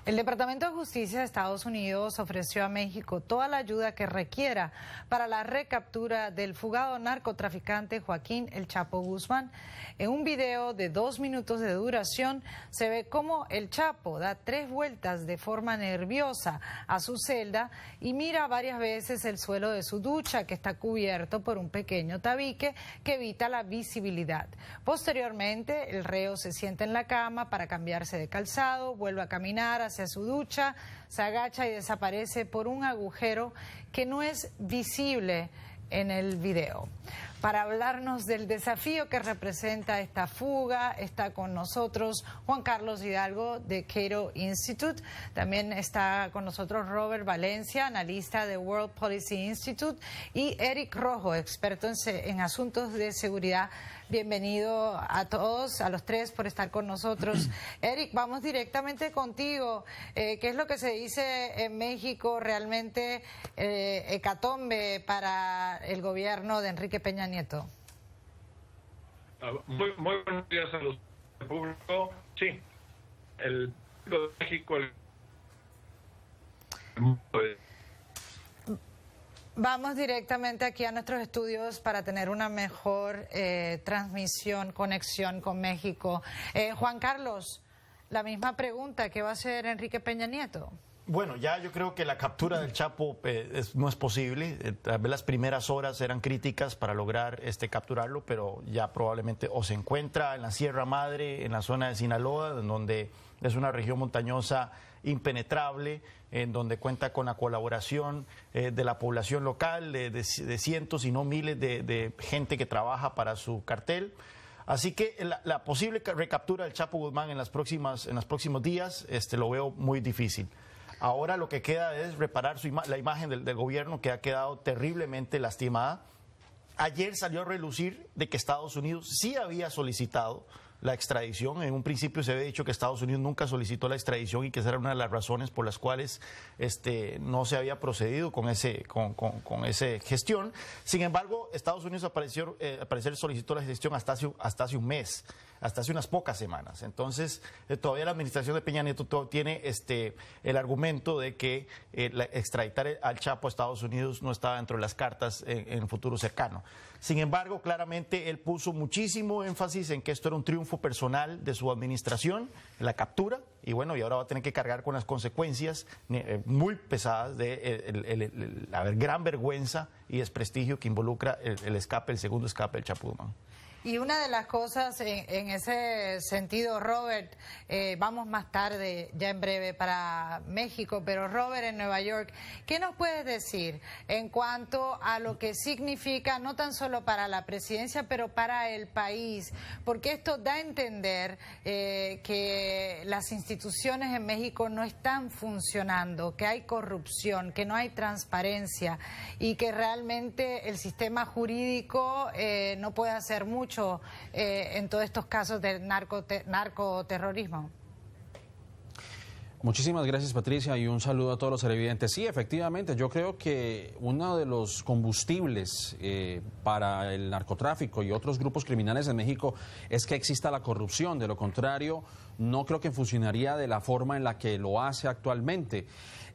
El Departamento de Justicia de Estados Unidos ofreció a México toda la ayuda que requiera para la recaptura del fugado narcotraficante Joaquín El Chapo Guzmán. En un video de 2 minutos de duración se ve cómo El Chapo da 3 vueltas de forma nerviosa a su celda y mira varias veces el suelo de su ducha, que está cubierto por un pequeño tabique que evita la visibilidad. Posteriormente, el reo se sienta en la cama para cambiarse de calzado, vuelve a caminar hacia su ducha, se agacha y desaparece por un agujero que no es visible en el video. Para hablarnos del desafío que representa esta fuga, está con nosotros Juan Carlos Hidalgo de Cato Institute. También está con nosotros Robert Valencia, analista de World Policy Institute, y Eric Rojo, experto en asuntos de seguridad. Bienvenido a todos, a los tres, por estar con nosotros. Eric, vamos directamente contigo. ¿Qué es lo que se dice en México realmente hecatombe para el gobierno de Enrique Peña Nieto? Muy buenos días a los público. Sí, el público de México. Vamos directamente aquí a nuestros estudios para tener una mejor transmisión, conexión con México. Juan Carlos, la misma pregunta, ¿qué va a hacer Enrique Peña Nieto? Bueno, ya yo creo que la captura del Chapo no es posible. Tal vez las primeras horas eran críticas para lograr capturarlo, pero ya probablemente o se encuentra en la Sierra Madre, en la zona de Sinaloa, en donde es una región montañosa impenetrable, en donde cuenta con la colaboración de la población local, de cientos y no miles de gente que trabaja para su cartel. Así que la posible recaptura del Chapo Guzmán en los próximos días lo veo muy difícil. Ahora lo que queda es reparar la imagen del gobierno, que ha quedado terriblemente lastimada. Ayer salió a relucir de que Estados Unidos sí había solicitado la extradición. En un principio se había dicho que Estados Unidos nunca solicitó la extradición y que esa era una de las razones por las cuales no se había procedido con esa gestión. Sin embargo, Estados Unidos al parecer solicitó la gestión hasta hace un mes, hasta hace unas pocas semanas. Entonces, todavía la administración de Peña Nieto tiene el argumento de que extraditar al Chapo a Estados Unidos no estaba dentro de las cartas en el futuro cercano. Sin embargo, claramente él puso muchísimo énfasis en que esto era un triunfo personal de su administración, la captura, y bueno, y ahora va a tener que cargar con las consecuencias muy pesadas de la gran vergüenza y desprestigio que involucra el segundo escape del Chapo Guzmán. Y una de las cosas en ese sentido, Robert, vamos más tarde, ya en breve, para México, pero Robert, en Nueva York, ¿qué nos puedes decir en cuanto a lo que significa, no tan solo para la presidencia, pero para el país? Porque esto da a entender que las instituciones en México no están funcionando, que hay corrupción, que no hay transparencia y que realmente el sistema jurídico no puede hacer mucho en todos estos casos de narcoterrorismo. Muchísimas gracias, Patricia, y un saludo a todos los televidentes. Sí, efectivamente, yo creo que uno de los combustibles para el narcotráfico y otros grupos criminales en México es que exista la corrupción. De lo contrario, no creo que funcionaría de la forma en la que lo hace actualmente.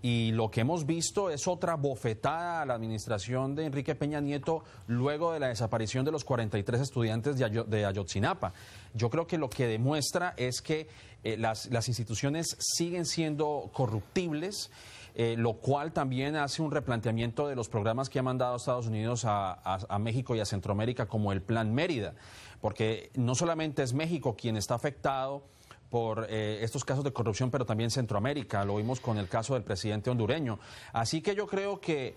Y lo que hemos visto es otra bofetada a la administración de Enrique Peña Nieto luego de la desaparición de los 43 estudiantes de Ayotzinapa. Yo creo que lo que demuestra es que las instituciones siguen siendo corruptibles, lo cual también hace un replanteamiento de los programas que ha mandado Estados Unidos a México y a Centroamérica, como el Plan Mérida, porque no solamente es México quien está afectado por estos casos de corrupción, pero también Centroamérica, lo vimos con el caso del presidente hondureño. Así que yo creo que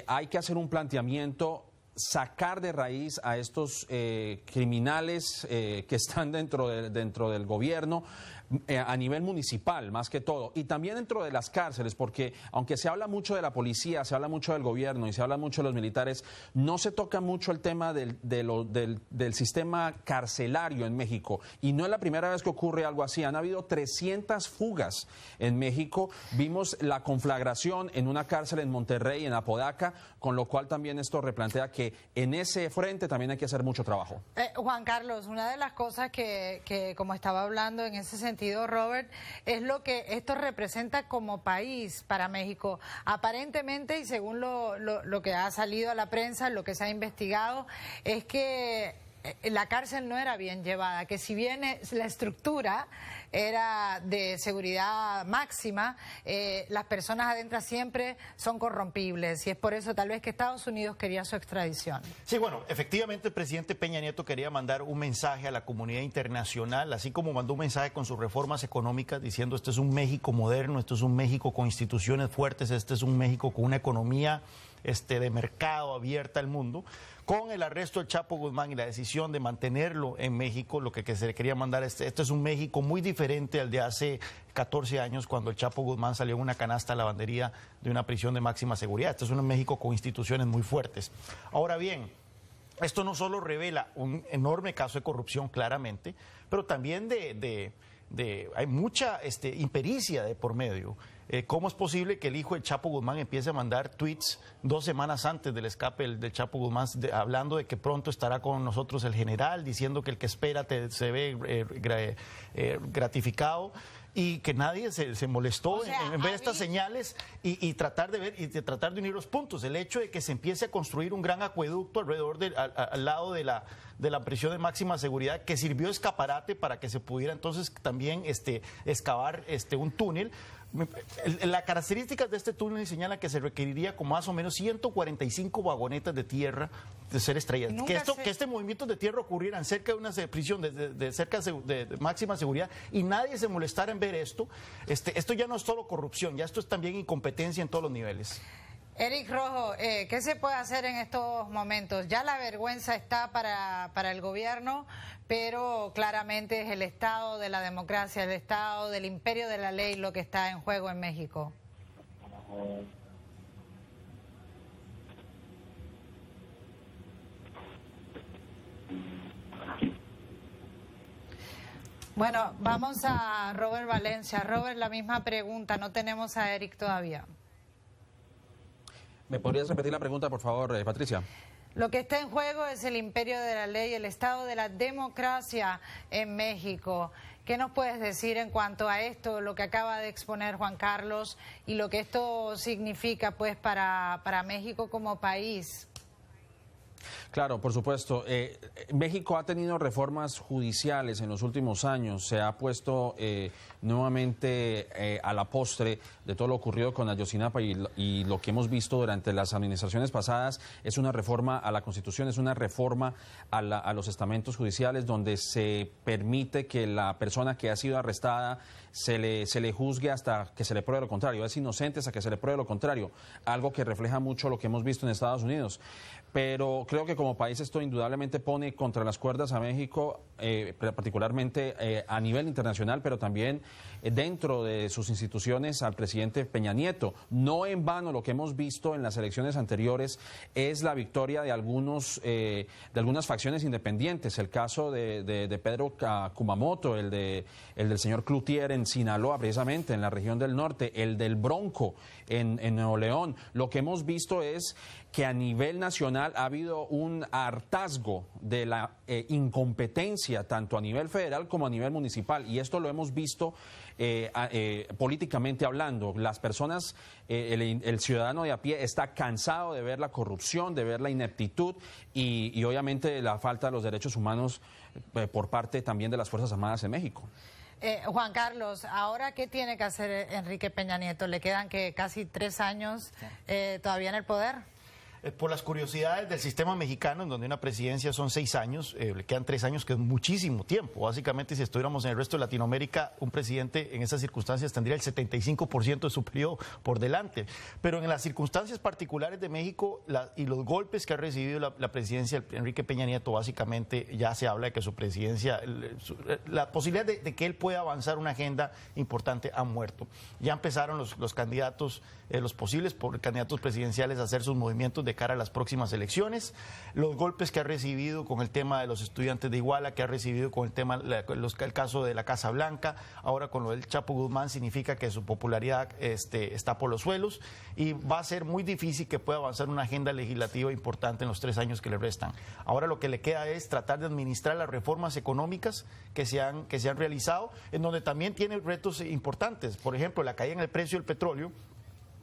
hay que hacer un planteamiento, sacar de raíz a estos criminales que están dentro del gobierno, a nivel municipal más que todo, y también dentro de las cárceles, porque aunque se habla mucho de la policía, se habla mucho del gobierno y se habla mucho de los militares, no se toca mucho el tema del sistema carcelario en México, y no es la primera vez que ocurre algo así. Han habido 300 fugas en México, vimos la conflagración en una cárcel en Monterrey, en Apodaca, con lo cual también esto replantea que que en ese frente también hay que hacer mucho trabajo. Juan Carlos, una de las cosas que, como estaba hablando en ese sentido, Robert, es lo que esto representa como país para México. Aparentemente, y según lo que ha salido a la prensa, lo que se ha investigado, es que la cárcel no era bien llevada, que si bien la estructura era de seguridad máxima, las personas adentro siempre son corrompibles, y es por eso tal vez que Estados Unidos quería su extradición. Sí, bueno, efectivamente el presidente Peña Nieto quería mandar un mensaje a la comunidad internacional, así como mandó un mensaje con sus reformas económicas diciendo este es un México moderno, esto es un México con instituciones fuertes, este es un México con una economía de mercado abierta al mundo. Con el arresto del Chapo Guzmán y la decisión de mantenerlo en México, lo que se le quería mandar este es un México muy diferente al de hace 14 años, cuando el Chapo Guzmán salió en una canasta a lavandería de una prisión de máxima seguridad. Este es un México con instituciones muy fuertes. Ahora bien, esto no solo revela un enorme caso de corrupción, claramente, pero también hay mucha impericia de por medio. ¿Cómo es posible que el hijo del Chapo Guzmán empiece a mandar tweets 2 semanas antes del escape del Chapo Guzmán, hablando de que pronto estará con nosotros el general, diciendo que el que espera se ve gratificado? Y que nadie se molestó, o sea, en ver estas señales y tratar de ver y tratar de unir los puntos. El hecho de que se empiece a construir un gran acueducto alrededor al lado de la prisión de máxima seguridad, que sirvió de escaparate para que se pudiera entonces también excavar un túnel. Las características de este túnel señalan que se requeriría como más o menos 145 vagonetas de tierra de ser extraídas. Que este movimiento de tierra ocurriera cerca de una prisión de máxima seguridad y nadie se molestara en ver esto. Esto ya no es solo corrupción, ya esto es también incompetencia en todos los niveles. Eric Rojo, ¿qué se puede hacer en estos momentos? Ya la vergüenza está para el gobierno, pero claramente es el Estado de la democracia, el Estado del imperio de la ley lo que está en juego en México. Bueno, vamos a Robert Valencia. Robert, la misma pregunta, no tenemos a Eric todavía. ¿Me podrías repetir la pregunta, por favor, Patricia? Lo que está en juego es el imperio de la ley, el Estado de la democracia en México. ¿Qué nos puedes decir en cuanto a esto, lo que acaba de exponer Juan Carlos y lo que esto significa pues para México como país? Claro, por supuesto. México ha tenido reformas judiciales en los últimos años. Se ha puesto nuevamente a la postre de todo lo ocurrido con Ayotzinapa y lo que hemos visto durante las administraciones pasadas es una reforma a la Constitución, es una reforma a los estamentos judiciales donde se permite que la persona que ha sido arrestada se le juzgue hasta que se le pruebe lo contrario. Es inocente hasta que se le pruebe lo contrario, algo que refleja mucho lo que hemos visto en Estados Unidos. Pero creo que como país esto indudablemente pone contra las cuerdas a México, particularmente a nivel internacional, pero también dentro de sus instituciones al presidente Peña Nieto. No en vano lo que hemos visto en las elecciones anteriores es la victoria de algunas facciones independientes. El caso de Pedro Kumamoto, el del señor Cloutier en Sinaloa, precisamente en la región del norte, el del Bronco en Nuevo León. Lo que hemos visto es que a nivel nacional ha habido un hartazgo de la incompetencia tanto a nivel federal como a nivel municipal, y esto lo hemos visto políticamente hablando. Las personas, el ciudadano de a pie está cansado de ver la corrupción, de ver la ineptitud y obviamente la falta de los derechos humanos por parte también de las Fuerzas Armadas en México. Juan Carlos, ¿ahora qué tiene que hacer Enrique Peña Nieto? ¿Le quedan casi 3 años todavía en el poder? Por las curiosidades del sistema mexicano, en donde una presidencia son 6 años, le quedan 3 años, que es muchísimo tiempo. Básicamente, si estuviéramos en el resto de Latinoamérica, un presidente en esas circunstancias tendría el 75% de su periodo por delante. Pero en las circunstancias particulares de México y los golpes que ha recibido la presidencia de Enrique Peña Nieto, básicamente ya se habla de que su presidencia, la posibilidad de que él pueda avanzar una agenda importante ha muerto. Ya empezaron los candidatos, los posibles candidatos presidenciales a hacer sus movimientos de cara a las próximas elecciones. Los golpes que ha recibido con el tema de los estudiantes de Iguala, que ha recibido con el tema, el caso de la Casa Blanca, ahora con lo del Chapo Guzmán, significa que su popularidad está por los suelos y va a ser muy difícil que pueda avanzar una agenda legislativa importante en los 3 años que le restan. Ahora lo que le queda es tratar de administrar las reformas económicas que se han realizado, en donde también tiene retos importantes. Por ejemplo, la caída en el precio del petróleo,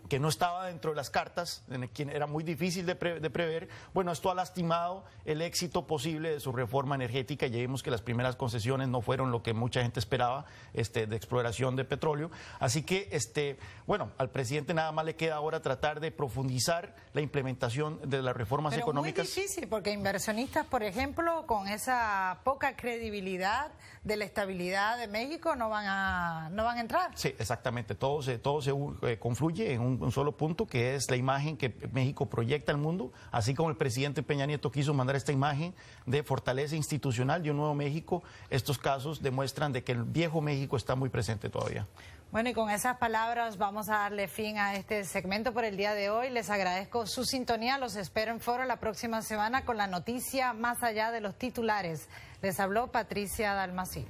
que no estaba dentro de las cartas, era muy difícil de prever. Bueno, esto ha lastimado el éxito posible de su reforma energética. Ya vimos que las primeras concesiones no fueron lo que mucha gente esperaba de exploración de petróleo. Así que, bueno, al presidente nada más le queda ahora tratar de profundizar la implementación de las reformas económicas. Muy difícil, porque inversionistas, por ejemplo, con esa poca credibilidad de la estabilidad de México no van a entrar. Sí, exactamente. Todo se confluye en un solo punto, que es la imagen que México proyecta al mundo, así como el presidente Peña Nieto quiso mandar esta imagen de fortaleza institucional de un nuevo México. Estos casos demuestran de que el viejo México está muy presente todavía. Bueno, y con esas palabras vamos a darle fin a este segmento por el día de hoy. Les agradezco su sintonía. Los espero en Foro la próxima semana con la noticia más allá de los titulares. Les habló Patricia Dalmací.